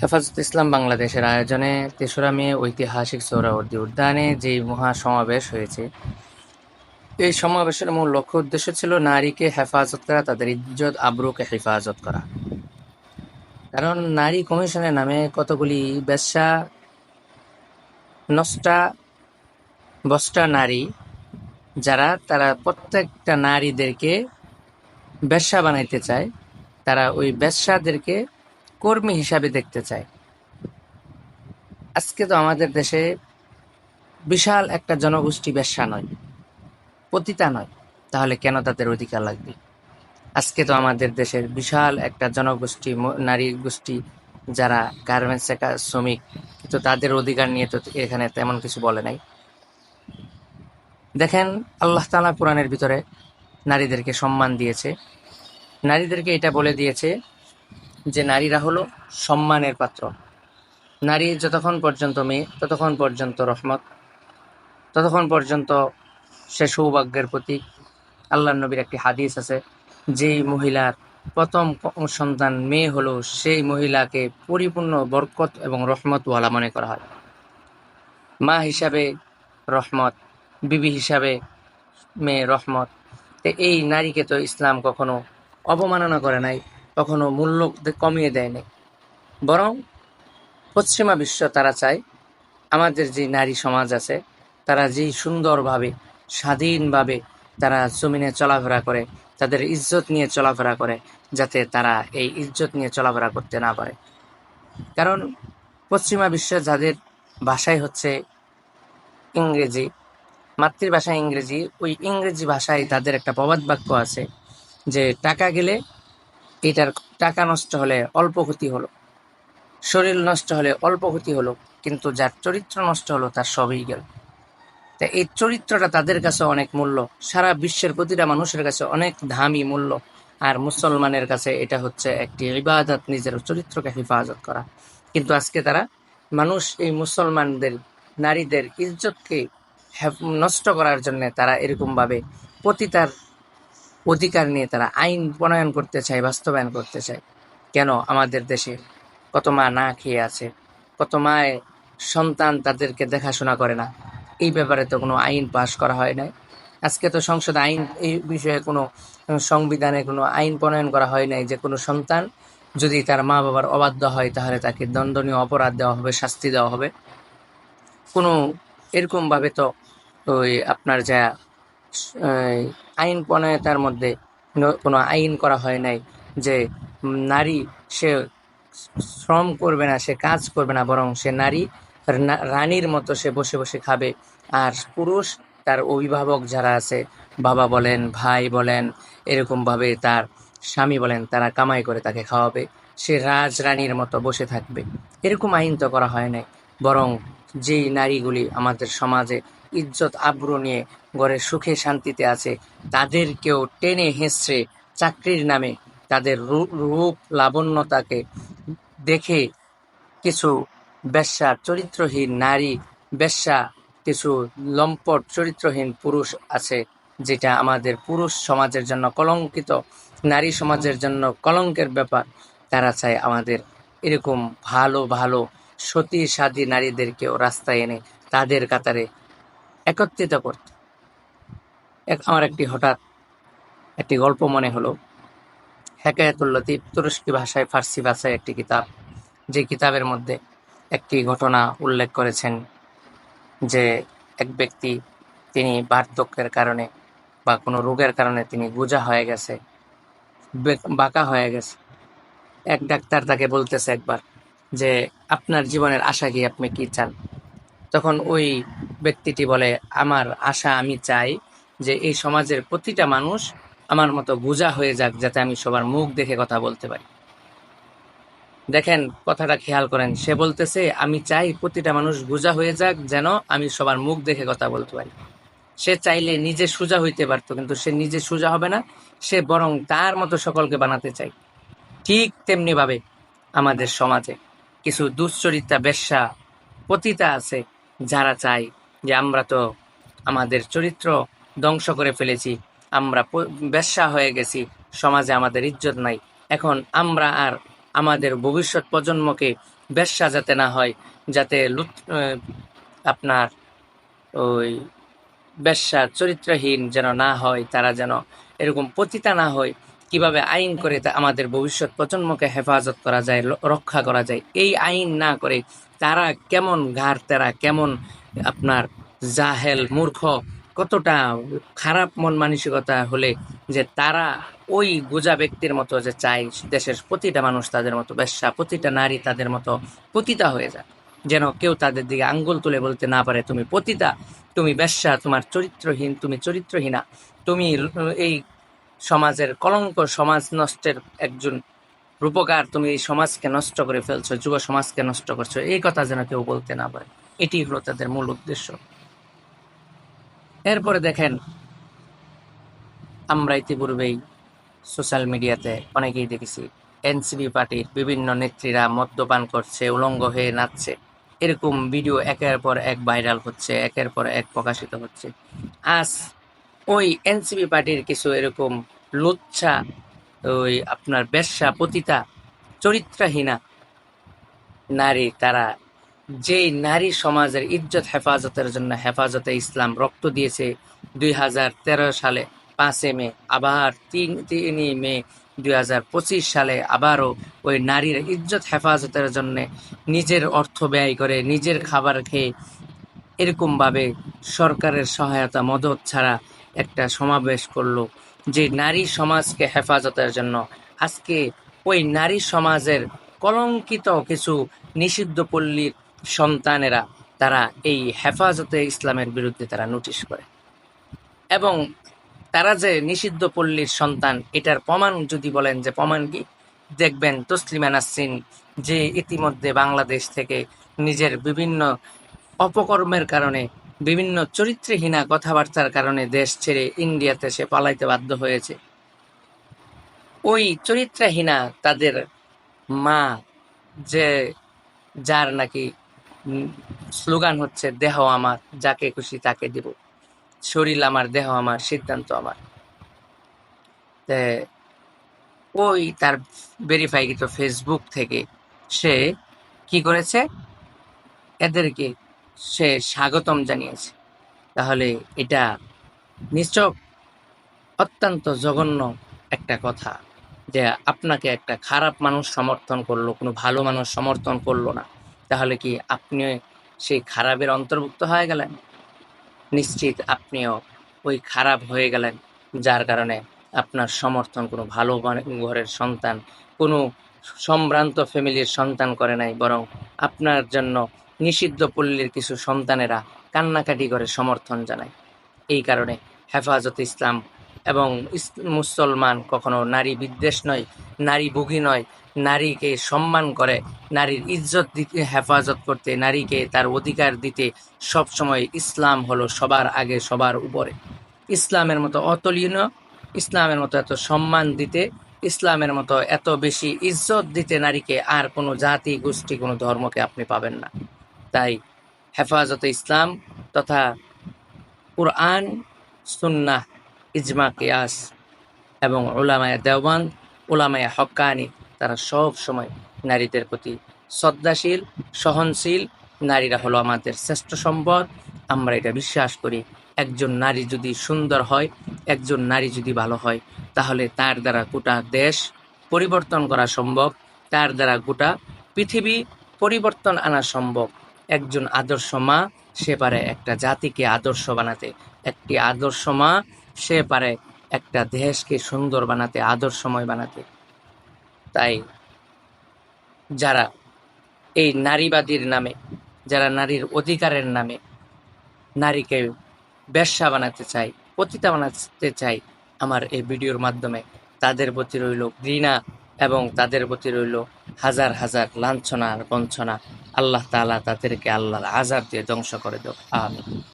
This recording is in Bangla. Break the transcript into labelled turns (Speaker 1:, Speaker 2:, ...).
Speaker 1: হেফাজত ইসলাম বাংলাদেশের আয়োজনে ৩রা মে ঐতিহাসিক সোহরাওয়ার্দী উদ্যানে যে মহাসমাবেশ হয়েছে, এই সমাবেশের মূল লক্ষ্য উদ্দেশ্য ছিল নারীকে হেফাজত করা, তাদের ইজ্জত আবরুকে হেফাজত করা। কারণ নারী কমিশনের নামে কতগুলি বেশ্যা, নষ্টা, বস্টা নারী যারা তারা প্রত্যেকটা নারীদেরকে বেশ্যা বানাইতে চায়, তারা ওই বেশ্যাদেরকে কর্মী হিসাবে দেখতে চায়। আজকে তো আমাদের দেশে বিশাল একটা জনগোষ্ঠী বেশ্যা নয়, পতিতা নয়, তাহলে কেন তাদের অধিকার লাগবে? আজকে তো আমাদের দেশের বিশাল একটা জনগোষ্ঠী, নারী গোষ্ঠী যারা গার্মেন্টসে শ্রমিক, কিন্তু তাদের অধিকার নিয়ে তো এখানে তেমন কিছু বলে নাই। দেখেন, আল্লাহ তাআলা কোরআনের ভিতরে নারীদেরকে সম্মান দিয়েছে, নারীদেরকে এটা বলে দিয়েছে যে নারীরা হলো সম্মানের পাত্র। নারী যতক্ষণ পর্যন্ত মেয়ে, ততক্ষণ পর্যন্ত রহমত, ততক্ষণ পর্যন্ত সে সৌভাগ্যের প্রতীক। আল্লাহর নবীর একটি হাদিস আছে, যেই মহিলার প্রথম সন্তান মেয়ে হলো, সেই মহিলাকে পরিপূর্ণ বরকত এবং রহমতওয়ালা মনে করা হয়। মা হিসাবে রহমত, বিবি হিসাবে মেয়ে রহমত। তো এই নারীকে তো ইসলাম কখনো অবমাননা করে নাই, কখনো মূল্য কমিয়ে দেয় নাই। বরং পশ্চিমা বিশ্ব তারা চায় আমাদের যে নারী সমাজ আছে, তারা যেই সুন্দরভাবে স্বাধীনভাবে তারা জমিনে চলাফেরা করে, তাদের ইজ্জত নিয়ে চলাফেরা করে, যাতে তারা এই ইজ্জত নিয়ে চলাফেরা করতে না পারে। কারণ পশ্চিমা বিশ্বে যাদের ভাষাই হচ্ছে ইংরেজি, মাতৃভাষা ইংরেজি, ওই ইংরেজি ভাষায় তাদের একটা প্রবাদ বাক্য আছে যে টাকা গেলে এটার, টাকা নষ্ট হলে অল্প ক্ষতি হলো, শরীর নষ্ট হলে অল্প ক্ষতি হলো, কিন্তু যার চরিত্র নষ্ট হলো তার সবই গেল। তা এই চরিত্রটা তাদের কাছে অনেক মূল্য, সারা বিশ্বের প্রতিটা মানুষের কাছে অনেক দামি মূল্য। আর মুসলমানের কাছে এটা হচ্ছে একটি ইবাদত, নিজের চরিত্রকে হেফাজত করা। কিন্তু আজকে তারা, মানুষ এই মুসলমানদের নারীদের ইজ্জতকে নষ্ট করার জন্য তারা এরকমভাবে পতিতার অধিকার নিয়ে তারা আইন প্রণয়ন করতে চায়, বাস্তবায়ন করতে চায়। কেন? আমাদের দেশে কত মা না খেয়ে আছে, কত মায়ের সন্তান তাদেরকে দেখাশোনা করে না, এই ব্যাপারে তো কোনো আইন পাশ করা হয় নাই। আজকে তো সংসদে আইন, এই বিষয়ে কোনো সংবিধানে কোনো আইন প্রণয়ন করা হয় নাই যে কোনো সন্তান যদি তার মা বাবার অবাধ্য হয় তাহলে তাকে দণ্ডনীয় অপরাধ দেওয়া হবে, শাস্তি দেওয়া হবে। কোনো এরকমভাবে তো ওই আপনার যা আইন প্রণয়তার মধ্যে কোনো আইন করা হয় নাই যে নারী সে শ্রম করবে না, সে কাজ করবে না, বরং সে নারী রানীর মতো সে বসে বসে খাবে। আর পুরুষ তার অভিভাবক যারা আছে, বাবা বলেন, ভাই বলেন, এরকমভাবে তার স্বামী বলেন, তারা কামাই করে তাকে খাওয়াবে, সে রাজরানীর মতো বসে থাকবে। এরকম আইন তো করা হয় নাই। বরং যেই নারীগুলি আমাদের সমাজে ইজ্জত আবরু নিয়ে ঘরে সুখে শান্তিতে আছে, তাদেরকেও টেনে হেঁচড়ে চাকরির নামে তাদের রূপ লাবণ্যতাকে দেখে কিছু বেশ্যা, চরিত্রহীন নারী, বেশ্যা, কিছু লম্পট চরিত্রহীন পুরুষ আছে, যেটা আমাদের পুরুষ সমাজের জন্য কলঙ্কিত, নারী সমাজের জন্য কলঙ্কের ব্যাপার। তারা চায় আমাদের এরকম ভালো ভালো সতী সাধী নারীদেরকেও রাস্তায় এনে তাদের কাতারে একত্রিত করতে। আমার হঠাৎ একটি গল্প মনে হলো। হেকায়াতুল লতিফ, তুরস্কি ভাষায়, ফার্সি ভাষায় একটি কিতাব, যে কিতাবের মধ্যে একটি ঘটনা উল্লেখ করেছেন যে এক ব্যক্তি, তিনি বার্ধক্যের কারণে বা কোনো রোগের কারণে তিনি গুজা হয়ে গেছে, বাঁকা হয়ে গেছে। এক ডাক্তার তাকে বলতেছে একবার যে আপনার জীবনের আশা কি, আপনি কি চান? তখন ওই ব্যক্তিটি বলে, আমার আশা, আমি চাই যে এই সমাজের প্রতিটা মানুষ আমার মতো গুজা হয়ে যাক, যাতে আমি সবার মুখ দেখে কথা বলতে পারি। দেখেন, কথাটা খেয়াল করেন, সে বলতেছে আমি চাই প্রতিটা মানুষ গুজা হয়ে যাক, যেন আমি সবার মুখ দেখে কথা বলতে পারি। সে চাইলে নিজে সোজা হইতে পারতো, কিন্তু সে নিজে সোজা হবে না, সে বরং তার মতো সকলকে বানাতে চাই। ঠিক তেমনি ভাবে আমাদের সমাজে কিছু দুশ্চরিত্রা, বেশ্যা, পতিতা আছে, যারা চায় যে আমরা তো আমাদের চরিত্র ধ্বংস করে ফেলেছি, আমরা বেশ্যা হয়ে গেছি, সমাজে আমাদের ইজ্জত নাই, এখন আমরা আর আমাদের ভবিষ্যৎ প্রজন্মকে বেশ্যা যাতে না হয়, যাতে আপনার ওই বেশ্যা চরিত্রহীন যেন না হয়, তারা যেন এরকম পতিতা না হয়, কিভাবে আইন করে আমাদের ভবিষ্যৎ প্রজন্মকে হেফাজত করা যায়, রক্ষা করা যায়। এই আইন না করে তারা কেমন ঘাড় তেরা, কেমন আপনার জাহেল মূর্খ, কতটা খারাপ মন মানসিকতা হলে যে তারা ওই গোজা ব্যক্তির মতো যে চাই দেশের প্রতিটা মানুষ তাদের মতো বেশ্যা, প্রতিটা নারী তাদের মতো পতিতা হয়ে যায়, যেন কেউ তাদের দিকে আঙ্গুল তুলে বলতে না পারে তুমি পতিতা, তুমি বেশ্যা, তোমার চরিত্রহীন, তুমি চরিত্রহীনা, তুমি এই সমাজের কলঙ্ক, সমাজ নষ্টের একজন রূপকার, তুমি এই সমাজকে নষ্ট করে ফেলছো, যুব সমাজকে নষ্ট করছো, এই কথা যেন কেউ বলতে না পারে। এটি হলো তাদের মূল উদ্দেশ্য। এরপরে দেখেন, আমরা ইতিপূর্বেই সোশ্যাল মিডিয়াতে অনেকেই দেখেছি এনসিপি পার্টির বিভিন্ন নেত্রীরা মদ্যপান করছে, উলঙ্গ হয়ে নাচছে, এরকম ভিডিও একের পর এক ভাইরাল হচ্ছে, একের পর এক প্রকাশিত হচ্ছে। আজ ওই এনসিপি পার্টির কিছু এরকম লুচ্ছা, ওই আপনার বেশ্যা পতিতা চরিত্রহীনা নারী, তারা যেই নারী সমাজের ইজ্জত হেফাজতের জন্য হেফাজতে ইসলাম রক্ত দিয়েছে 2013 সালে 5 মে, আবার 3 মে 2025 সালে আবারও ওই নারীর ইজ্জত হেফাজতের জন্য নিজের অর্থ ব্যয় করে, নিজের খাবার খেয়ে এরকমভাবে সরকারের সহায়তা মদত ছাড়া একটা সমাবেশ করলো যে নারী সমাজকে হেফাজতের জন্য। আজকে ওই নারী সমাজের কলঙ্কিত কিছু নিষিদ্ধ পল্লীর সন্তানেরা তারা এই হেফাজতে ইসলামের বিরুদ্ধে তারা নোটিশ করে, এবং তারা যে নিষিদ্ধ পল্লীর সন্তান এটার প্রমাণ যদি বলেন যে প্রমাণ কি, দেখবেন তসলিমা নাসরিন যে ইতিমধ্যে বাংলাদেশ থেকে নিজের বিভিন্ন অপকর্মের কারণে, বিভিন্ন চরিত্রহীনা কথাবার্তার কারণে দেশ ছেড়ে ইন্ডিয়াতে সে পালাইতে বাধ্য হয়েছে। ওই চরিত্রহীনা তাদের মা, যে যার নাকি স্লোগান হচ্ছে দেহ আমার, যাকে খুশি তাকে দিব, শরীর আমার, দেহ আমার, সিদ্ধান্ত আমার, ওই তার ভেরিফাইকৃত ফেসবুক থেকে সে কি করেছে, এদেরকে সে স্বাগতম জানিয়েছে। তাহলে এটা নিশ্চয় অত্যন্ত জঘন্য একটা কথা যে আপনাকে একটা খারাপ মানুষ সমর্থন করলো, কোনো ভালো মানুষ সমর্থন করলো না, তাহলে কি আপনি সেই খারাপের অন্তর্ভুক্ত হয়ে গেলেন? নিশ্চিত আপনিও ওই খারাপ হয়ে গেলেন, যার কারণে আপনার সমর্থন কোনো ভালো ঘরের সন্তান, কোনো সম্ভ্রান্ত ফ্যামিলির সন্তান করে নাই, বরং আপনার জন্য নিষিদ্ধ পল্লীর কিছু সন্তানেরা কান্নাকাটি করে সমর্থন জানায়। এই কারণে হেফাজত ইসলাম এবং মুসলমান কখনো নারী বিদ্বেষ নয়, নারী ভোগী নয়, নারীকে সম্মান করে, নারীর ইজ্জত দিতে, হেফাজত করতে, নারীকে তার অধিকার দিতে সবসময় ইসলাম হলো সবার আগে, সবার উপরে। ইসলামের মতো অতুলনীয়, ইসলামের মতো এত সম্মান দিতে, ইসলামের মতো এত বেশি ইজ্জত দিতে নারীকে আর কোনো জাতি, গোষ্ঠী, কোনো ধর্মকে আপনি পাবেন না। তাই হেফাজতে ইসলাম তথা কুরআন, সুন্নাহ, ইজমা, কিয়াস এবং উলামায়ে দেওবান্দ, উলামায়ে হক্কানি, তারা সব সময় নারীদের প্রতি শ্রদ্ধাশীল, সহনশীল। নারীরা হলো আমাদের শ্রেষ্ঠ সম্পদ। আমরা এটা বিশ্বাস করি, একজন নারী যদি সুন্দর হয়, একজন নারী যদি ভালো হয়, তাহলে তার দ্বারা গোটা দেশ পরিবর্তন করা সম্ভব, তার দ্বারা গোটা পৃথিবী পরিবর্তন আনা সম্ভব। একজন আদর্শ মা, সে পারে একটা জাতিকে আদর্শ বানাতে, একটি আদর্শ মা, সে পারে একটা দেশকে সুন্দর বানাতে, আদর্শময় বানাতে। তাই যারা এই নারীবাদীর নামে, যারা নারীর অধিকারের নামে নারীকে বেশ্যা বানাতে চায়, পতিতা বানাতে চায়, আমার এই ভিডিওর মাধ্যমে তাদের প্রতি রইল ঘৃণা এবং তাদের প্রতি রইল হাজার হাজার লাঞ্ছনা আর বঞ্চনা। আল্লাহ তাআলা তাদেরকে আল্লাহর আযাব দিয়ে ধ্বংস করে দাও, আমিন।